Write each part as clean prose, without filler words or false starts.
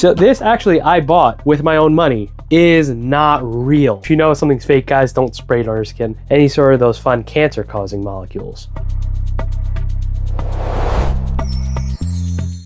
So this actually I bought with my own money is not real. If you know something's fake, guys, don't spray it on your skin. Any sort of those fun cancer-causing molecules.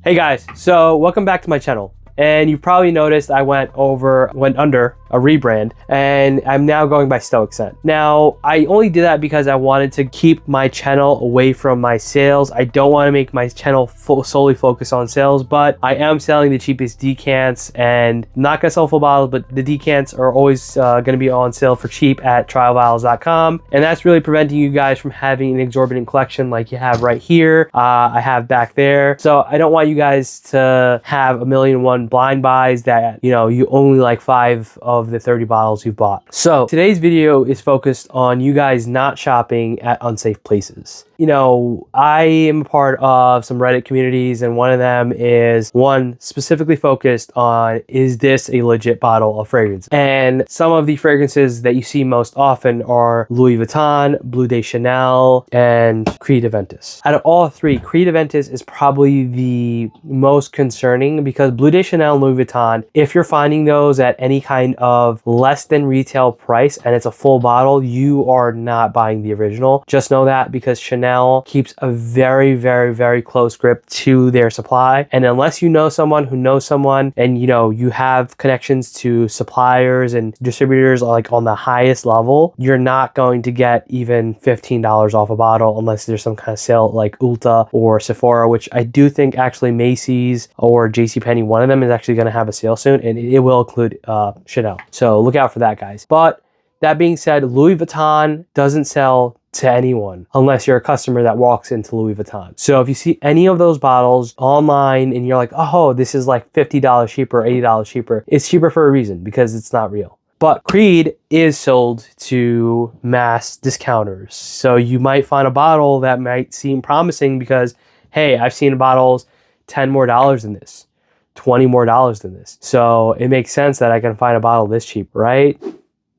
Hey guys, so welcome back to my channel. And you've probably noticed I went under a rebrand, and I'm now going by Stoicscent. Now, I only did that because I wanted to keep my channel away from my sales. I don't want to make my channel solely focus on sales, but I am selling the cheapest decants, and I'm not gonna sell full bottles, but the decants are always gonna be on sale for cheap at trialvials.com. And that's really preventing you guys from having an exorbitant collection like you have right here. I have back there. So I don't want you guys to have 1,000,001 blind buys that, you know, you only like 5 of the 30 bottles you've bought. So today's video is focused on you guys not shopping at unsafe places. You know, I am a part of some Reddit communities, and one of them is one specifically focused on, is this a legit bottle of fragrance? And some of the fragrances that you see most often are Louis Vuitton, Bleu de Chanel, and Creed Aventus. Out of all three, Creed Aventus is probably the most concerning, because Bleu de Chanel and Louis Vuitton, if you're finding those at any kind of less than retail price and it's a full bottle, you are not buying the original. Just know that, because Chanel keeps a very, very, very close grip to their supply. And unless you know someone who knows someone, and you know, you have connections to suppliers and distributors like on the highest level, you're not going to get even $15 off a bottle unless there's some kind of sale like Ulta or Sephora, which I do think actually Macy's or JCPenney, one of them is actually going to have a sale soon, and it will include Chanel. So look out for that, guys. But that being said, Louis Vuitton doesn't sell to anyone unless you're a customer that walks into Louis Vuitton. So if you see any of those bottles online and you're like, oh, this is like $50 cheaper, $80 cheaper, it's cheaper for a reason, because it's not real. But Creed is sold to mass discounters. So you might find a bottle that might seem promising because, hey, I've seen bottles $10 more than this, $20 more than this. So it makes sense that I can find a bottle this cheap, right?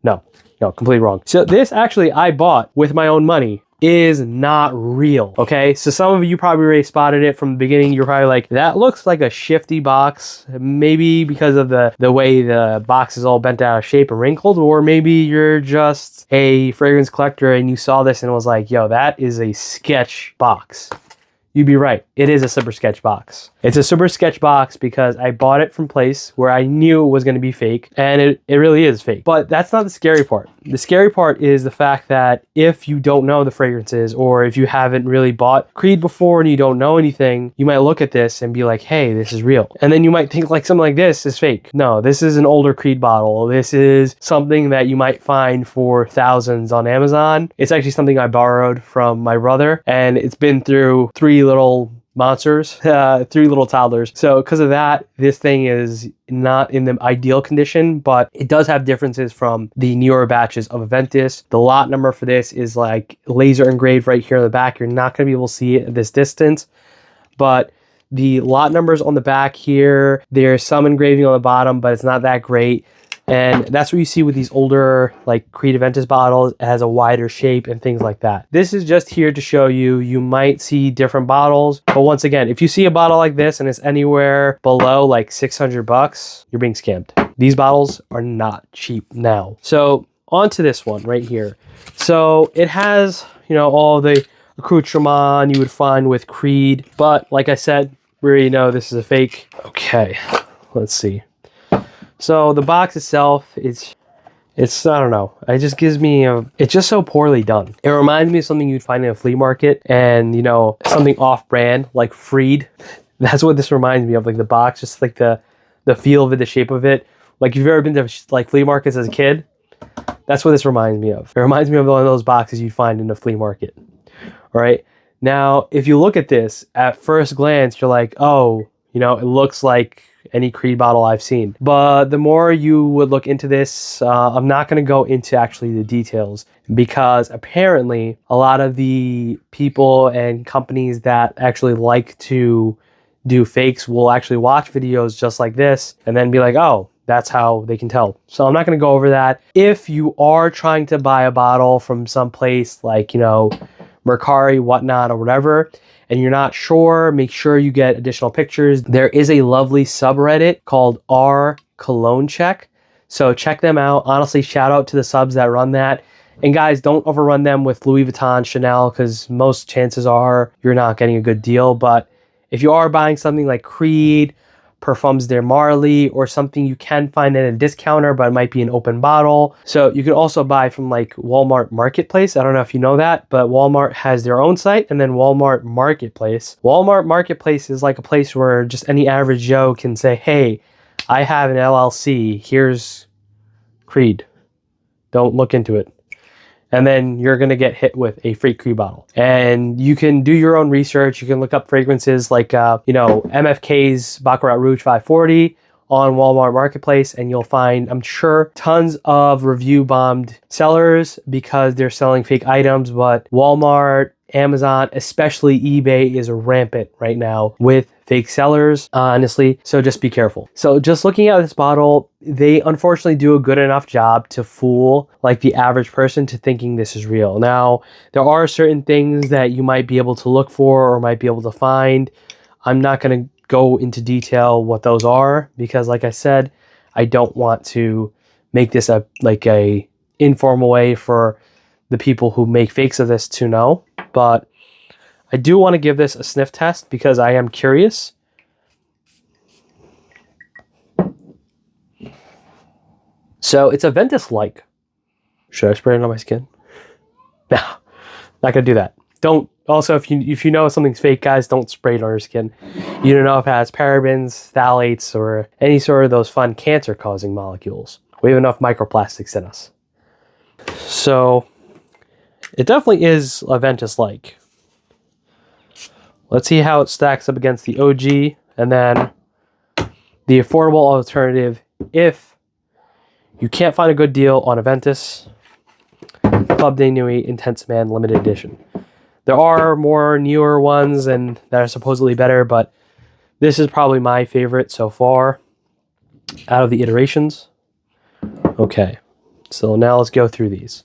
No, completely wrong. So this actually I bought with my own money is not real, okay? So some of you probably already spotted it from the beginning. You're probably like, that looks like a shifty box, maybe because of the way the box is all bent out of shape and wrinkled, or maybe you're just a fragrance collector and you saw this and was like, yo, that is a sketch box. You'd be right. It is a super sketch box. It's a super sketch box because I bought it from a place where I knew it was going to be fake, and it really is fake. But that's not the scary part. The scary part is the fact that if you don't know the fragrances, or if you haven't really bought Creed before and you don't know anything, you might look at this and be like, hey, this is real. And then you might think like something like this is fake. No, this is an older Creed bottle. This is something that you might find for thousands on Amazon. It's actually something I borrowed from my brother, and it's been through 3 little monsters, 3 little toddlers. So because of that, this thing is not in the ideal condition, but it does have differences from the newer batches of Aventus. The lot number for this is like laser engraved right here on the back. You're not going to be able to see it at this distance, but the lot numbers on the back here, there's some engraving on the bottom, but it's not that great. And that's what you see with these older like Creed Aventus bottles. It has a wider shape and things like that. This is just here to show you, you might see different bottles, but once again, if you see a bottle like this and it's anywhere below like 600 bucks, you're being scammed. These bottles are not cheap now. So on to this one right here. So it has, you know, all the accoutrement you would find with Creed, but like I said, we already know this is a fake. Okay, let's see. So the box itself, it's I don't know. It just gives me it's just so poorly done. It reminds me of something you'd find in a flea market, and you know, something off-brand like Freed. That's what this reminds me of. Like the box, just like the feel of it, the shape of it. Like if you've ever been to like flea markets as a kid, that's what this reminds me of. It reminds me of one of those boxes you'd find in a flea market. All right. Now, if you look at this at first glance, you're like, oh, you know, it looks like any Creed bottle I've seen. But the more you would look into this, I'm not going to go into actually the details, because apparently a lot of the people and companies that actually like to do fakes will actually watch videos just like this and then be like, oh, that's how they can tell. So I'm not going to go over that. If you are trying to buy a bottle from some place like, you know, Mercari, whatnot, or whatever, and you're not sure, make sure you get additional pictures. There is a lovely subreddit called R Cologne Check. So check them out. Honestly, shout out to the subs that run that. And guys, don't overrun them with Louis Vuitton, Chanel, because most chances are you're not getting a good deal. But if you are buying something like Creed, Parfums de Marly, or something you can find at a discounter, but it might be an open bottle. So you can also buy from like Walmart Marketplace. I don't know if you know that, but Walmart has their own site, and then Walmart Marketplace. Walmart Marketplace is like a place where just any average Joe can say, hey, I have an LLC. Here's Creed. Don't look into it. And then you're going to get hit with a free Creed bottle. And you can do your own research. You can look up fragrances like, MFK's Baccarat Rouge 540 on Walmart Marketplace, and you'll find, I'm sure, tons of review bombed sellers because they're selling fake items. But Walmart, Amazon, especially eBay, is rampant right now with fake sellers, honestly. So just be careful. So just looking at this bottle, they unfortunately do a good enough job to fool like the average person to thinking this is real. Now, there are certain things that you might be able to look for or might be able to find. I'm not going to go into detail what those are because, like I said, I don't want to make this a informal way for the people who make fakes of this to know. But I do want to give this a sniff test because I am curious. So it's Aventus-like. Should I spray it on my skin? No, not gonna do that. Don't. Also, if you know something's fake, guys, don't spray it on your skin. You don't know if it has parabens, phthalates, or any sort of those fun cancer-causing molecules. We have enough microplastics in us. So it definitely is Aventus-like. Let's see how it stacks up against the OG and then the affordable alternative if you can't find a good deal on Aventus Club de Nuit Intense Man Limited Edition. There are more newer ones and that are supposedly better, but this is probably my favorite so far out of the iterations. Okay, so now let's go through these.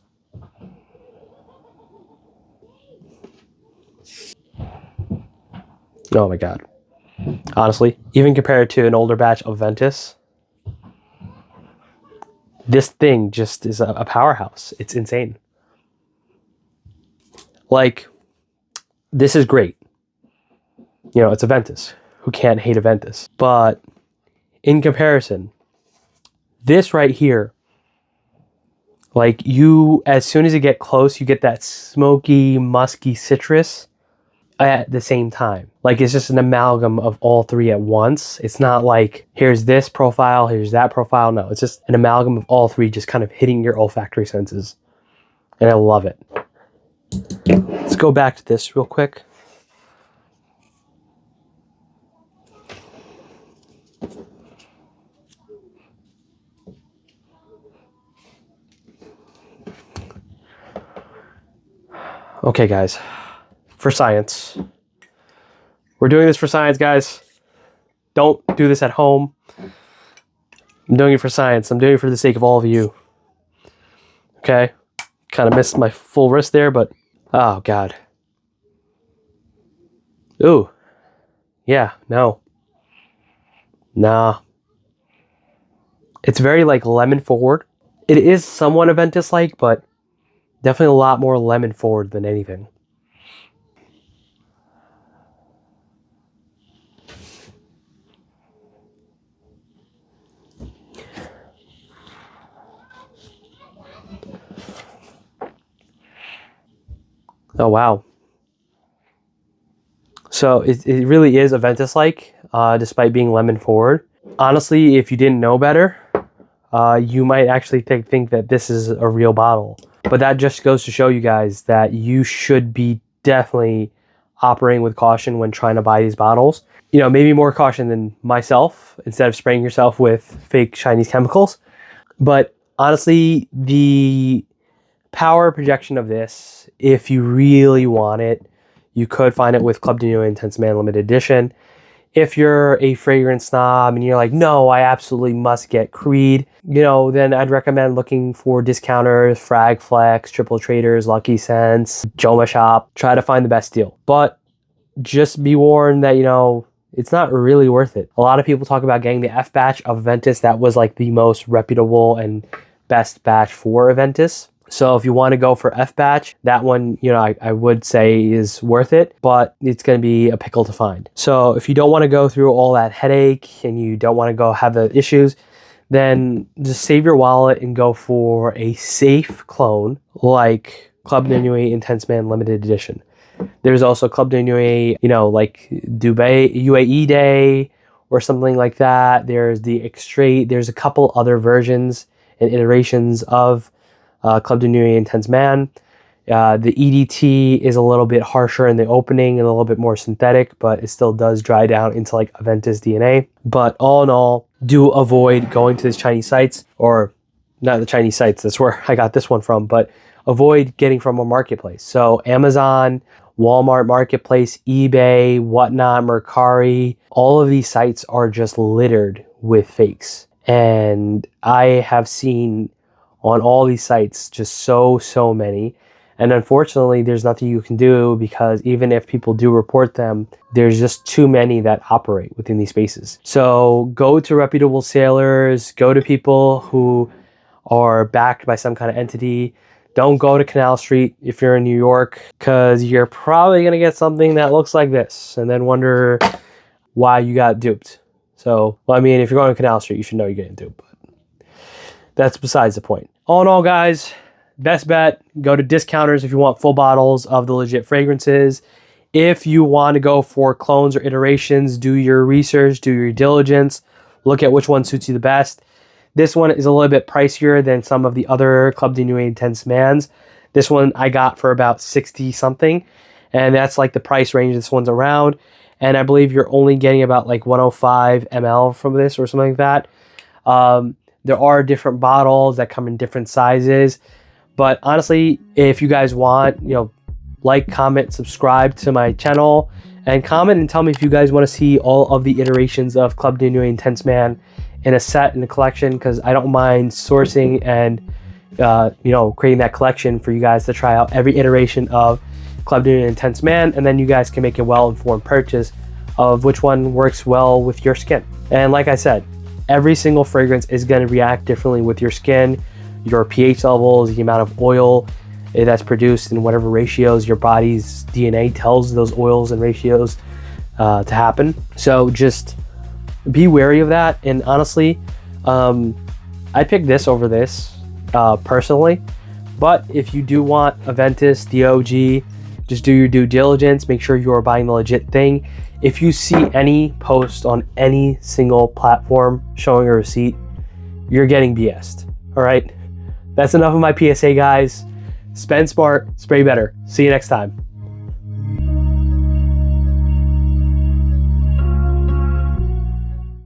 Oh my god. Honestly, even compared to an older batch of Aventus, this thing just is a powerhouse. It's insane. Like, this is great. You know, it's Aventus. Who can't hate Aventus? But in comparison, this right here, like as soon as you get close, you get that smoky, musky citrus at the same time. Like, it's just an amalgam of all three at once. It's not like, here's this profile, here's that profile. No, it's just an amalgam of all three just kind of hitting your olfactory senses. And I love it. Let's go back to this real quick. Okay, guys. For science. We're doing this for science, guys. Don't do this at home. I'm doing it for science. I'm doing it for the sake of all of you. Okay? Kind of missed my full wrist there, but... Oh, God. Ooh. Yeah, no. Nah. It's very, like, lemon forward. It is somewhat Aventus-like, but definitely a lot more lemon forward than anything. Oh, wow. So it really is Aventus-like, despite being lemon forward. Honestly, if you didn't know better, you might actually think that this is a real bottle. But that just goes to show you guys that you should be definitely operating with caution when trying to buy these bottles. You know, maybe more caution than myself instead of spraying yourself with fake Chinese chemicals. But honestly, the power projection of this, if you really want it, you could find it with Club de Nuit Intense Man Limited Edition. If you're a fragrance snob and you're like, no, I absolutely must get Creed, you know, then I'd recommend looking for discounters, Frag Flex, Triple Traders, Lucky Scents, Joma Shop. Try to find the best deal. But just be warned that, you know, it's not really worth it. A lot of people talk about getting the F batch of Aventus. That was like the most reputable and best batch for Aventus. So if you want to go for F batch, that one, you know, I would say is worth it, but it's going to be a pickle to find. So if you don't want to go through all that headache and you don't want to go have the issues, then just save your wallet and go for a safe clone like Club de Nuit Intense Man Limited Edition. There's also Club de Nuit, you know, like Dubai, UAE Day or something like that. There's the Extrait. There's a couple other versions and iterations of Club de Nuit Intense Man. The EDT is a little bit harsher in the opening and a little bit more synthetic, but it still does dry down into like Aventus DNA. But all in all, do avoid going to these Chinese sites, or not the Chinese sites, that's where I got this one from, but avoid getting from a marketplace. So Amazon, Walmart Marketplace, eBay, Whatnot, Mercari, all of these sites are just littered with fakes. And I have seen on all these sites just so many. And unfortunately, there's nothing you can do, because even if people do report them, there's just too many that operate within these spaces. So go to reputable sailors, go to people who are backed by some kind of entity. Don't go to Canal Street if you're in New York, because you're probably going to get something that looks like this and then wonder why you got duped. So, well, I mean, if you're going to Canal Street, you should know you're getting duped, but that's besides the point. All in all, guys, best bet, go to discounters if you want full bottles of the legit fragrances. If you want to go for clones or iterations, do your research, do your diligence, look at which one suits you the best. This one is a little bit pricier than some of the other Club de Nuit Intense Mans. This one I got for about 60 something, and that's like the price range this one's around. And I believe you're only getting about like 105 ml from this or something like that. There are different bottles that come in different sizes. But honestly, if you guys want, you know, like, comment, subscribe to my channel, and comment and tell me if you guys want to see all of the iterations of Club de Nuit Intense Man in a set, in a collection, because I don't mind sourcing and you know, creating that collection for you guys to try out every iteration of Club de Nuit Intense Man, and then you guys can make a well-informed purchase of which one works well with your skin. And like I said, every single fragrance is going to react differently with your skin, your pH levels, the amount of oil that's produced in whatever ratios your body's DNA tells those oils and ratios to happen. So just be wary of that. And honestly, I picked this over this personally, but if you do want Aventus, the OG, just do your due diligence, make sure you are buying the legit thing. If you see any post on any single platform showing a receipt, you're getting BS'd. All right, that's enough of my PSA, guys. Spend smart, spray better. See you next time.